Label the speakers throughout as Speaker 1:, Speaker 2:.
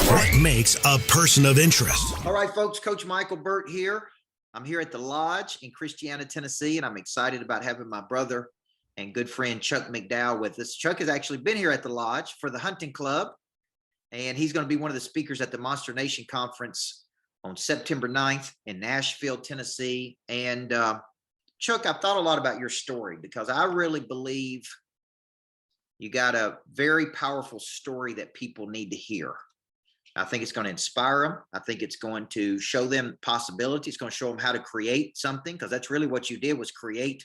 Speaker 1: What makes a person of interest?
Speaker 2: All right, folks, Coach Micheal Burt here. I'm here at the Lodge in Christiana, Tennessee, and I'm excited about having my brother and good friend Chuck McDowell with us. Chuck has actually been here at the Lodge for the hunting club, and he's going to be one of the speakers at the Monster Nation Conference on September 9th in Nashville, Tennessee. And Chuck, I've thought a lot about your story because I really believe you got a very powerful story that people need to hear. I think it's going to inspire them. I think it's going to show them possibility. It's going to show them how to create something, because that's really what you did, was create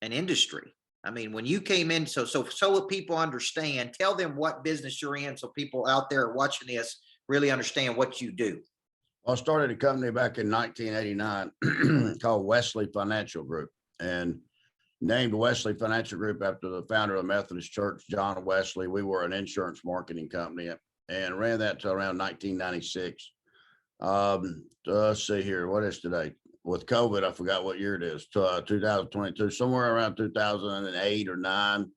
Speaker 2: an industry. I mean, when you came in, so what people understand, tell them what business you're in so people out there watching this really understand what you do.
Speaker 3: Well, I started a company back in 1989 called Wesley Financial Group, and named Wesley Financial Group after the founder of the Methodist Church, John Wesley. We were an insurance marketing company and ran that till around 1996. Let's see here. What is today? With COVID, I forgot what year it is, 2022, somewhere around 2008 or 9,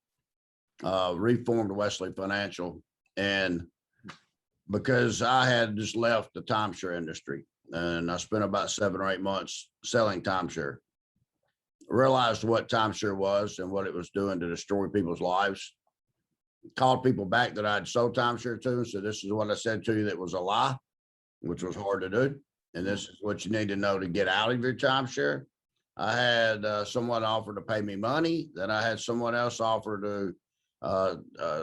Speaker 3: reformed Wesley Financial. And because I had just left the timeshare industry, and I spent about 7 or 8 months selling timeshare, realized what timeshare was and what it was doing to destroy people's lives. Called people back that I'd sold timeshare to, so this is what I said to you that was a lie, which was hard to do. And this is what you need to know to get out of your timeshare. I had someone offer to pay me money. Then I had someone else offer to,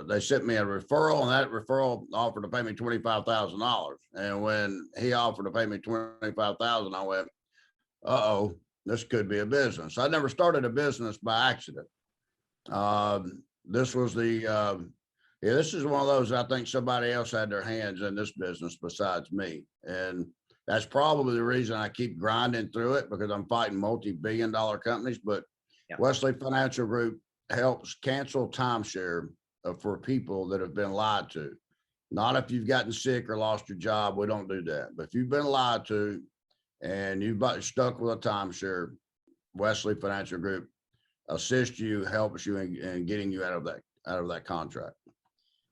Speaker 3: they sent me a referral, and that referral offered to pay me $25,000. And when he offered to pay me $25,000, I went, uh-oh, this could be a business. I never started a business by accident. This was this is one of those, I think somebody else had their hands in this business besides me. And that's probably the reason I keep grinding through it, because I'm fighting multi-billion-dollar companies. But yeah. Wesley Financial Group helps cancel timeshare for people that have been lied to. Not if you've gotten sick or lost your job. We don't do that. But if you've been lied to and you've got stuck with a timeshare, Wesley Financial Group assists you, helps you in getting you out of that contract.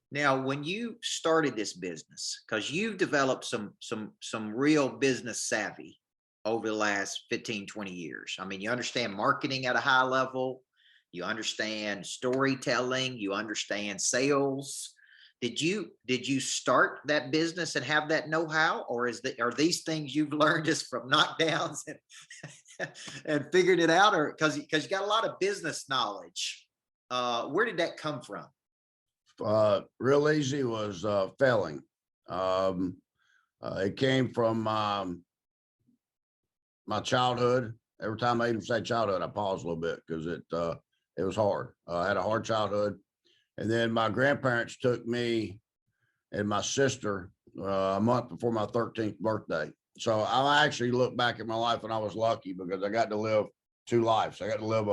Speaker 2: Now, when you started this business, because you've developed some real business savvy over the last 15, 20 years. I mean, you understand marketing at a high level, you understand storytelling, you understand sales. Did you start that business and have that know-how, or are these things you've learned just from knockdowns and figured it out, or because you got a lot of business knowledge? Where did that come from?
Speaker 3: Real easy was failing. It came from my childhood. Every time I even say childhood, I pause a little bit because it was hard. I had a hard childhood. And then my grandparents took me and my sister a month before my 13th birthday. So I actually look back at my life, and I was lucky because I got to live 2 lives. I got to live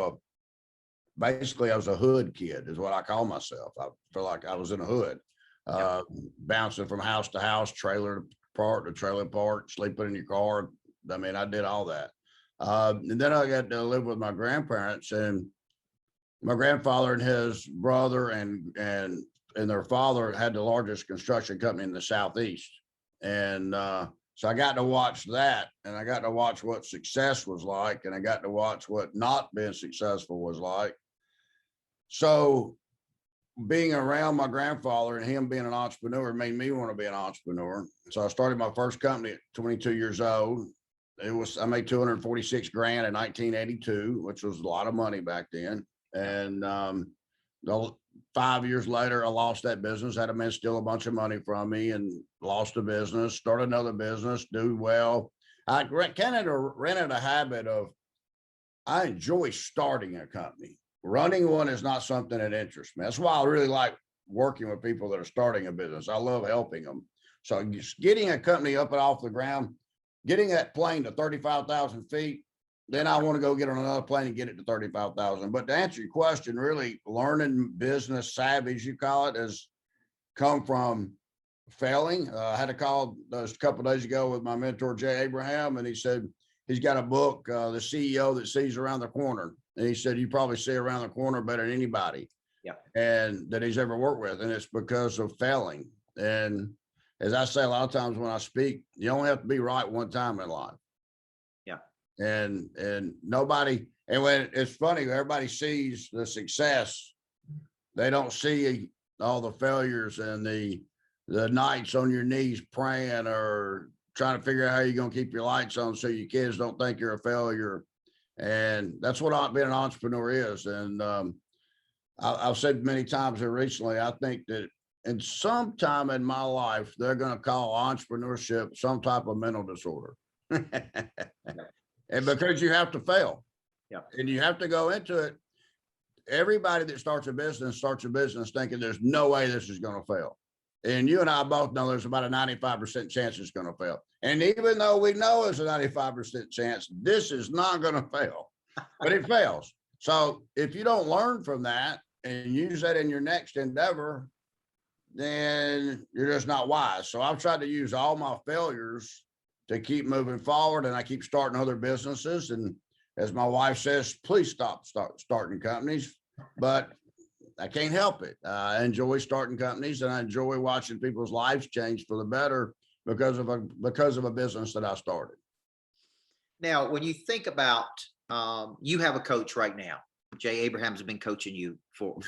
Speaker 3: basically I was a hood kid is what I call myself. I feel like I was in a hood, bouncing from house to house, trailer park to trailer park, sleeping in your car. I mean, I did all that. And then I got to live with my grandparents, and my grandfather and his brother and their father had the largest construction company in the Southeast. And so I got to watch that, and I got to watch what success was like, and I got to watch what not being successful was like. So being around my grandfather and him being an entrepreneur made me want to be an entrepreneur. So I started my first company at 22 years old. I made 246 grand in 1982, which was a lot of money back then. And 5 years later, I lost that business, had a man steal a bunch of money from me and lost the business, started another business, do well. I kind of rented a habit of, I enjoy starting a company. Running one is not something that interests me. That's why I really like working with people that are starting a business. I love helping them. So just getting a company up and off the ground, getting that plane to 35,000 feet, then I want to go get on another plane and get it to 35,000. But to answer your question, really learning business savvy, as you call it, has come from failing. I had a call a couple of days ago with my mentor, Jay Abraham, and he said he's got a book, The CEO That Sees Around the Corner. And he said, you probably see around the corner better than anybody.
Speaker 2: Yeah.
Speaker 3: And that he's ever worked with. And it's because of failing. And as I say a lot of times when I speak, you only have to be right one time in life.
Speaker 2: Yeah.
Speaker 3: And nobody, and when it's funny, everybody sees the success, they don't see all the failures and the nights on your knees praying or trying to figure out how you're going to keep your lights on so your kids don't think you're a failure. And that's what being an entrepreneur is. And I've said many times here recently, I think that in some time in my life, they're going to call entrepreneurship some type of mental disorder. And because you have to fail.
Speaker 2: Yeah.
Speaker 3: And you have to go into it. Everybody that starts a business thinking there's no way this is going to fail. And you and I both know there's about a 95% chance it's going to fail. And even though we know it's a 95% chance, this is not going to fail, but it fails. So if you don't learn from that and use that in your next endeavor, then you're just not wise. So I've tried to use all my failures to keep moving forward, and I keep starting other businesses. And as my wife says, please stop starting companies, but I can't help it. I enjoy starting companies, and I enjoy watching people's lives change for the better because of a business that I started.
Speaker 2: Now, when you think about, you have a coach right now. Jay Abraham's been coaching you for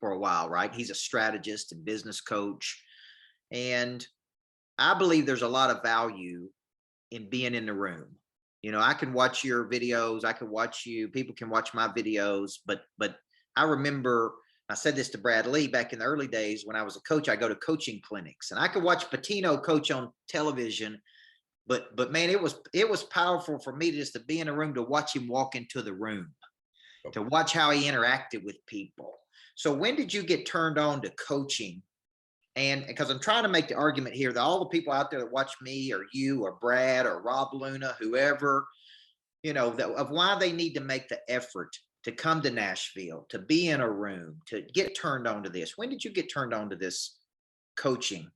Speaker 2: a while, right? He's a strategist and business coach. And I believe there's a lot of value in being in the room. You know, I can watch your videos. I can watch you. People can watch my videos. But I remember, I said this to Brad Lee back in the early days when I was a coach. I go to coaching clinics, and I could watch Patino coach on television. But man, it was powerful for me just to be in a room, to watch him walk into the room, to watch how he interacted with people. So when did you get turned on to coaching? And because I'm trying to make the argument here that all the people out there that watch me or you or Brad or Rob Luna, whoever, you know, of why they need to make the effort to come to Nashville, to be in a room, to get turned on to this. When did you get turned on to this coaching?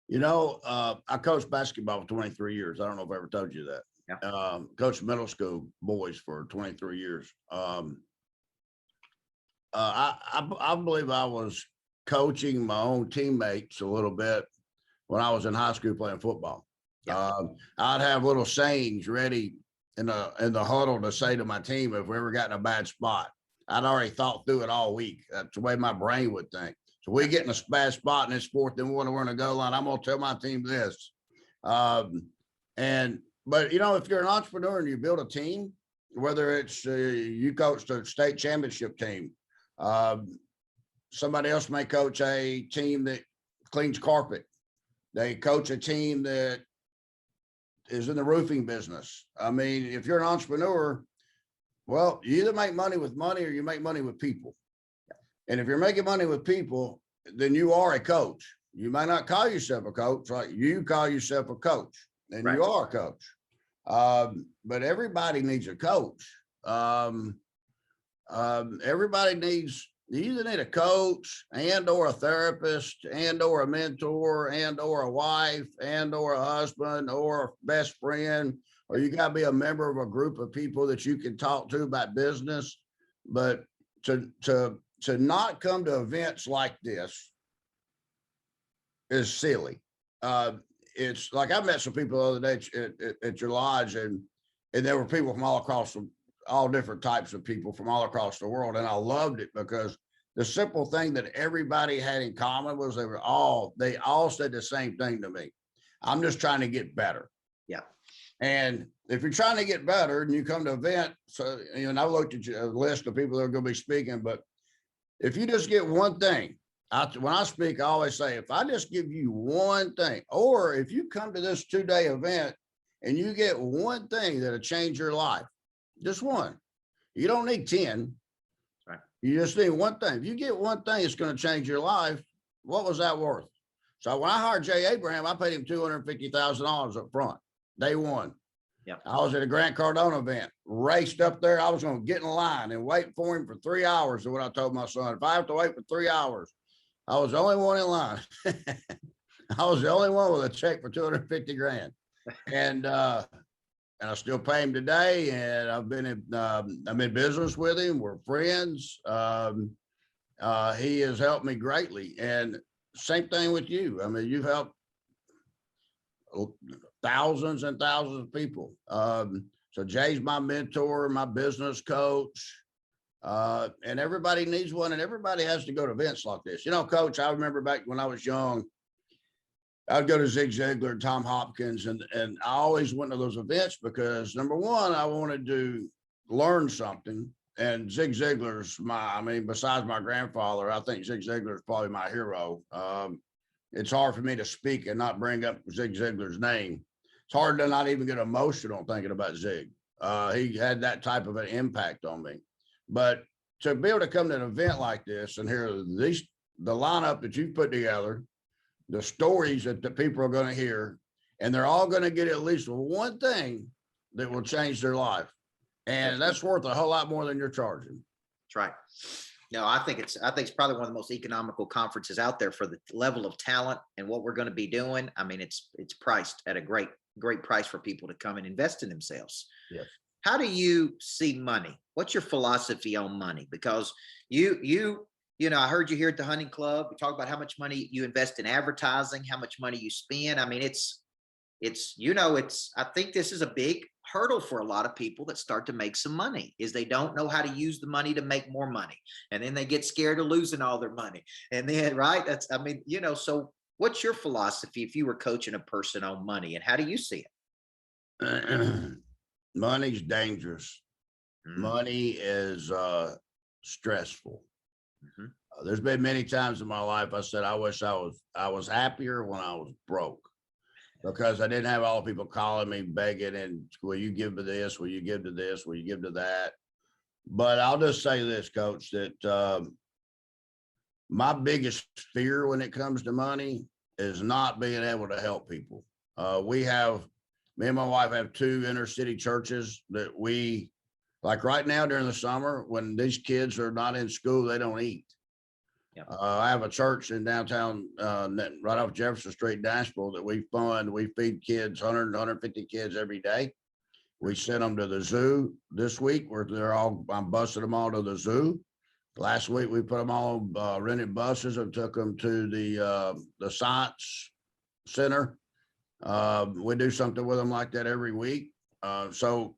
Speaker 3: You know, I coached basketball for 23 years. I don't know if I ever told you that.
Speaker 2: Yeah.
Speaker 3: Coached middle school boys for 23 years. I believe I was coaching my own teammates a little bit when I was in high school playing football.
Speaker 2: Yeah.
Speaker 3: I'd have little sayings ready in the huddle to say to my team if we ever got in a bad spot. I'd already thought through it all week. That's the way my brain would think. So we get in a bad spot in this fourth and one, we're in a goal line, I'm going to tell my team this. But you know, if you're an entrepreneur and you build a team, whether it's you coached a state championship team, somebody else may coach a team that cleans carpet. They coach a team that is in the roofing business. I mean, if you're an entrepreneur, well, you either make money with money or you make money with people. And if you're making money with people, then you are a coach. You might not call yourself a coach, right? You call yourself a coach, and right. You are a coach. But everybody needs a coach. Everybody needs, you either need a coach and or a therapist and or a mentor and or a wife and or a husband or a best friend, or you got to be a member of a group of people that you can talk to about business. But to not come to events like this is silly. It's like I met some people the other day at your lodge, and there were people from all different types of people from all across the world. And I loved it because the simple thing that everybody had in common was they all said the same thing to me. I'm just trying to get better.
Speaker 2: Yeah. And
Speaker 3: if you're trying to get better and you come to an event, so, you know, I looked at a list of people that are going to be speaking, but if you just get one thing, when I speak, I always say, if I just give you one thing, or if you come to this 2-day event and you get one thing that'll change your life, just one. You don't need 10.
Speaker 2: Right.
Speaker 3: You just need one thing. If you get one thing that's going to change your life, what was that worth? So when I hired Jay Abraham, I paid him $250,000 up front, day one.
Speaker 2: Yeah.
Speaker 3: I was at a Grant Cardone event, raced up there. I was going to get in line and wait for him for 3 hours. Is what I told my son. If I have to wait for 3 hours, I was the only one in line. I was the only one with a check for $250,000, and I still pay him today. And I'm in business with him. We're friends. He has helped me greatly. And same thing with you. I mean, you've helped thousands and thousands of people. So Jay's my mentor, my business coach, and everybody needs one, and everybody has to go to events like this. You know, Coach, I remember back when I was young, I'd go to Zig Ziglar and Tom Hopkins, and I always went to those events because, number one, I wanted to learn something. And Zig Ziglar's besides my grandfather, I think Zig Ziglar is probably my hero. It's hard for me to speak and not bring up Zig Ziglar's name. It's hard to not even get emotional thinking about Zig. He had that type of an impact on me. But to be able to come to an event like this and hear the lineup that you've put together, the stories that the people are going to hear, and they're all going to get at least one thing that will change their life. And that's worth a whole lot more than you're charging.
Speaker 2: That's right. No, I think it's probably one of the most economical conferences out there for the level of talent and what we're going to be doing. I mean, it's priced at a great price for people to come and invest in themselves.
Speaker 3: Yes.
Speaker 2: How do you see money? What's your philosophy on money? Because you know, I heard you here at the hunting club. We talk about how much money you invest in advertising, how much money you spend. I mean, I think this is a big hurdle for a lot of people that start to make some money is they don't know how to use the money to make more money. And then they get scared of losing all their money. And then, right. So what's your philosophy if you were coaching a person on money, and how do you see
Speaker 3: it? Money's dangerous. Money is stressful. There's been many times in my life I said I wish I was happier when I was broke, because I didn't have all the people calling me begging and, will you give to this? Will you give to this? Will you give to that? But I'll just say this, Coach, that my biggest fear when it comes to money is not being able to help people. Me and my wife have 2 inner city churches that we, like right now during the summer, when these kids are not in school, they don't eat.
Speaker 2: Yeah.
Speaker 3: I have a church in downtown, right off Jefferson Street, Nashville, that we fund. We feed kids, 100, 150 kids every day. We sent them to the zoo this week, where I'm busing them all to the zoo. Last week, we put them all rented buses and took them to the science center. We do something with them like that every week. So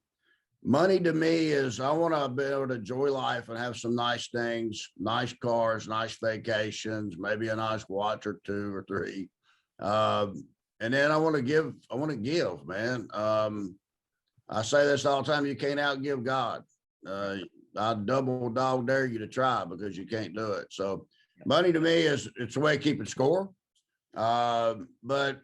Speaker 3: money to me is, I want to be able to enjoy life and have some nice things, nice cars, nice vacations, maybe a nice watch or 2 or 3. And then I want to give, man. I say this all the time, you can't outgive God. I double dog dare you to try, because you can't do it. So money to me it's a way of keeping score. But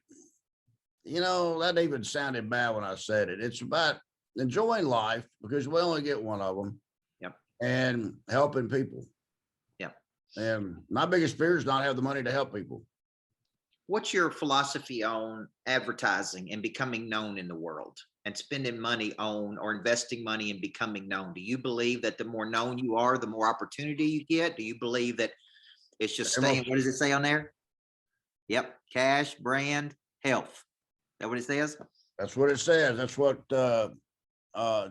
Speaker 3: you know, that even sounded bad when I said it. It's about enjoying life, because we only get one of them.
Speaker 2: Yep.
Speaker 3: And helping people.
Speaker 2: Yep.
Speaker 3: And my biggest fear is not have the money to help people.
Speaker 2: What's your philosophy on advertising and becoming known in the world, and spending money on, or investing money in becoming known? Do you believe that the more known you are, the more opportunity you get? Do you believe that it's just staying, what does it say on there? Yep. Cash, brand, health. Is that what it says?
Speaker 3: That's what it says. That's what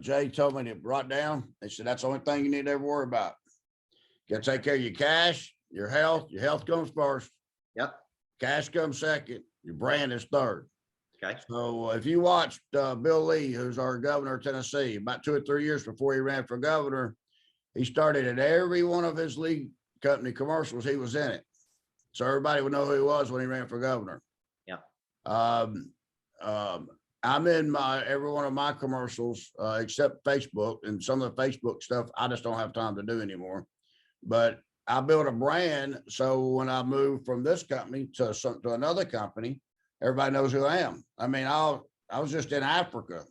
Speaker 3: Jay told me to write down. They said that's the only thing you need to ever worry about. You got to take care of your cash, your health. Your health comes first.
Speaker 2: Yep.
Speaker 3: Cash comes second. Your brand is third.
Speaker 2: Okay.
Speaker 3: So if you watched Bill Lee, who's our governor of Tennessee, about 2 or 3 years before he ran for governor, he started at every one of his league company commercials. He was in it. So everybody would know who he was when he ran for governor.
Speaker 2: Yeah.
Speaker 3: I'm in every one of my commercials, except Facebook, and some of the Facebook stuff I just don't have time to do anymore. But I built a brand, so when I moved from this company to another company, everybody knows who I am. I mean, I was just in Africa.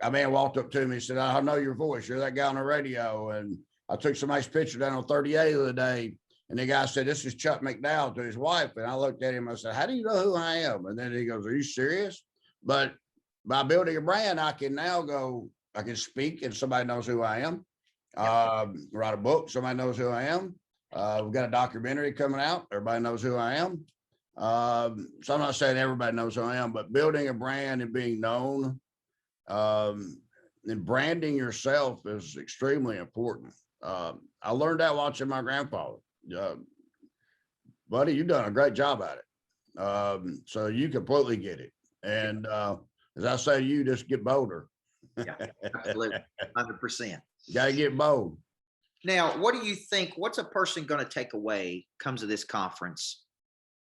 Speaker 3: A man walked up to me and said, "I know your voice. You're that guy on the radio." And I took some nice picture down on 38 the other day, and the guy said, "This is Chuck McDowell," to his wife. And I looked at him, I said, "How do you know who I am?" And then he goes, "Are you serious?" But by building a brand, I can speak and somebody knows who I am. Write a book, somebody knows who I am. We've got a documentary coming out. Everybody knows who I am. So I'm not saying everybody knows who I am, but building a brand and being known, and branding yourself is extremely important. I learned that watching my grandfather. buddy, you've done a great job at it. So you completely get it. And as I say, you just get bolder.
Speaker 2: Yeah, absolutely. 100%.
Speaker 3: Got to get bold.
Speaker 2: Now, what do you think? What's a person going to take away comes to this conference?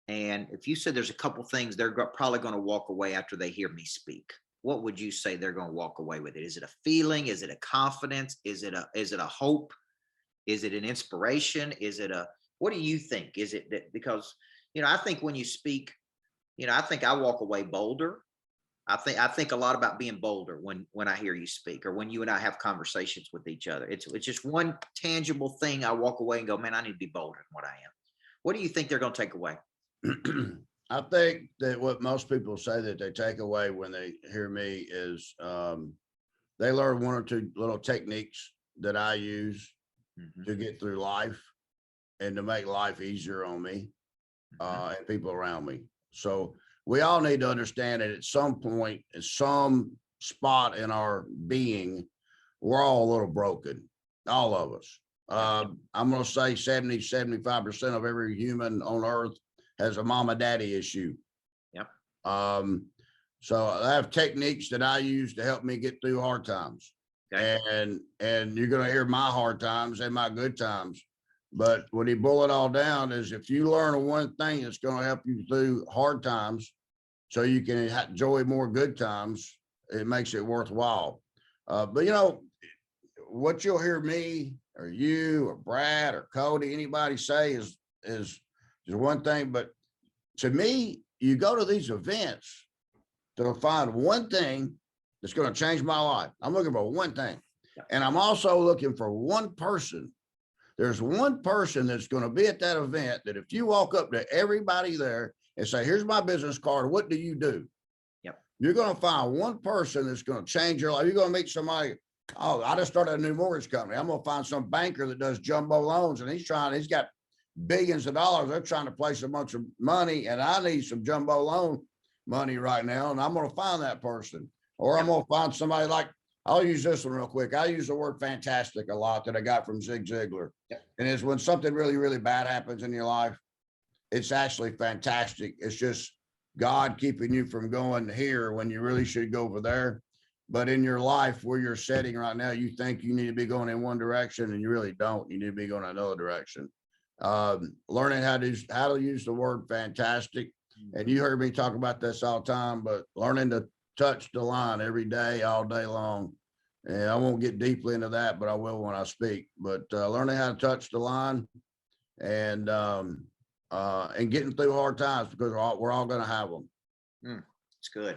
Speaker 2: And if you said there's a couple things they're probably going to walk away after they hear me speak, what would you say they're going to walk away with it? Is it a feeling? Is it a confidence? Is it a hope? Is it an inspiration? What do you think? Is it that, because, I think when you speak, I think I walk away bolder. I think a lot about being bolder when I hear you speak, or when you and I have conversations with each other. It's just one tangible thing. I walk away and go, man, I need to be bolder than what I am. What do you think they're going to take away?
Speaker 3: I think that what most people say that they take away when they hear me is they learn one or two little techniques that I use to get through life and to make life easier on me and people around me. So we all need to understand that at some point, at some spot in our being, we're all a little broken, all of us. I'm going to say 75% of every human on earth has a mama daddy issue.
Speaker 2: Yep.
Speaker 3: So I have techniques that I use to help me get through hard times. Okay. And you're going to hear my hard times and my good times. But when you boil it all down is if you learn one thing that's going to help you through hard times so you can enjoy more good times, it makes it worthwhile. But what you'll hear me or you or Brad or Cody, anybody say is one thing. But to me, you go to these events to find one thing that's going to change my life. I'm looking for one thing. And I'm also looking for one person. There's one person that's going to be at that event that if you walk up to everybody there and say, here's my business card, what do you do?
Speaker 2: Yep. You're
Speaker 3: going to find one person that's going to change your life. You're going to meet somebody. Oh, I just started a new mortgage company. I'm going to find some banker that does jumbo loans and he's got billions of dollars. They're trying to place a bunch of money and I need some jumbo loan money right now. And I'm going to find that person. Or I'm going to find somebody like, I'll use this one real quick. I use the word fantastic a lot that I got from Zig Ziglar. And it's when something really, really bad happens in your life, it's actually fantastic. It's just God keeping you from going here when you really should go over there. But in your life where you're sitting right now, you think you need to be going in one direction and you really don't. You need to be going another direction. Learning how to use the word fantastic. And you heard me talk about this all the time, but learning to touch the line every day, all day long. And I won't get deeply into that, but I will when I speak. But learning how to touch the line and getting through hard times because we're all going to have them.
Speaker 2: It's good.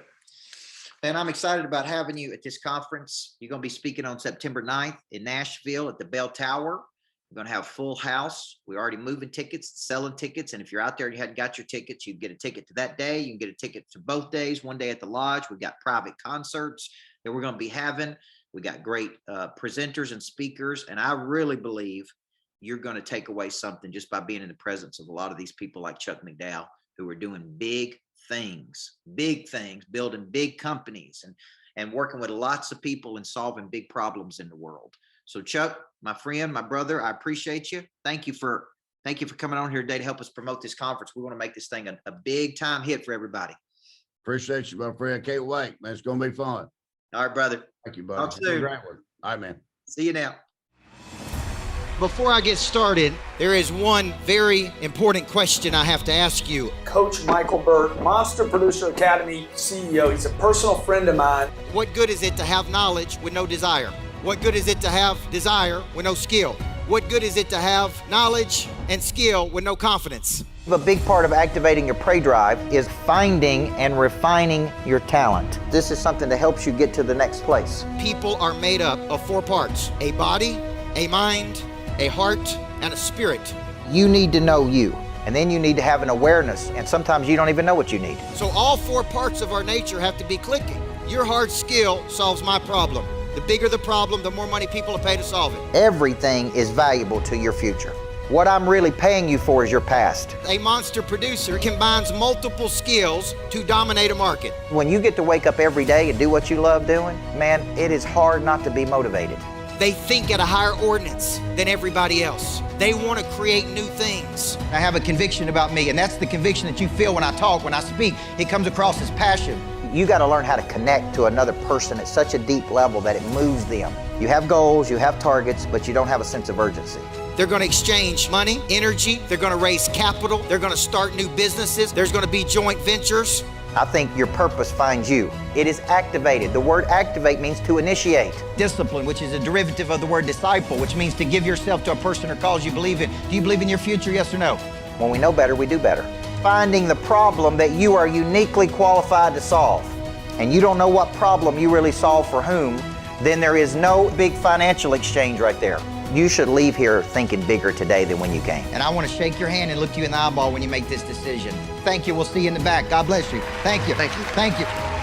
Speaker 2: And I'm excited about having you at this conference. You're going to be speaking on September 9th in Nashville at the Bell Tower. We're going to have a full house. We're already moving tickets, selling tickets. And if you're out there and you hadn't got your tickets, you can get a ticket to that day. You can get a ticket to both days, one day at the lodge. We've got private concerts that we're going to be having. We got great presenters and speakers. And I really believe you're going to take away something just by being in the presence of a lot of these people like Chuck McDowell, who are doing big things, building big companies and working with lots of people and solving big problems in the world. So Chuck, my friend, my brother, I appreciate you. Thank you for coming on here today to help us promote this conference. We want to make this thing a big time hit for everybody.
Speaker 3: Appreciate you, my friend. Can't wait, man. It's going to be fun.
Speaker 2: All right, brother.
Speaker 3: Thank you, buddy.
Speaker 2: Talk soon.
Speaker 3: Great one. All right, man.
Speaker 2: See you now. Before I get started, there is one very important question I have to ask you.
Speaker 4: Coach Micheal Burt, Monster Producer Academy CEO. He's a personal friend of mine.
Speaker 2: What good is it to have knowledge with no desire? What good is it to have desire with no skill? What good is it to have knowledge and skill with no confidence?
Speaker 5: A big part of activating your prey drive is finding and refining your talent. This is something that helps you get to the next place.
Speaker 2: People are made up of 4 parts: a body, a mind, a heart, and a spirit.
Speaker 5: You need to know you, and then you need to have an awareness, and sometimes you don't even know what you need.
Speaker 2: So all 4 parts of our nature have to be clicking. Your hard skill solves my problem. The bigger the problem, the more money people will pay to solve it.
Speaker 5: Everything is valuable to your future. What I'm really paying you for is your past.
Speaker 2: A monster producer combines multiple skills to dominate a market.
Speaker 5: When you get to wake up every day and do what you love doing, man, it is hard not to be motivated.
Speaker 6: They think at a higher ordinance than everybody else. They want to create new things.
Speaker 5: I have a conviction about me, and that's the conviction that you feel when I talk, when I speak. It comes across as passion. You got to learn how to connect to another person at such a deep level that it moves them. You have goals, you have targets, but you don't have a sense of urgency.
Speaker 6: They're going to exchange money, energy. They're going to raise capital. They're going to start new businesses. There's going to be joint ventures.
Speaker 5: I think your purpose finds you. It is activated. The word activate means to initiate. Discipline, which is a derivative of the word disciple, which means to give yourself to a person or cause you believe in. Do you believe in your future, yes or no? When we know better, we do better. Finding the problem that you are uniquely qualified to solve, and you don't know what problem you really solve for whom, then there is no big financial exchange right there. You should leave here thinking bigger today than when you came. And I want to shake your hand and look you in the eyeball when you make this decision. Thank you. We'll see you in the back. God bless you. Thank you.
Speaker 2: Thank you.
Speaker 5: Thank you.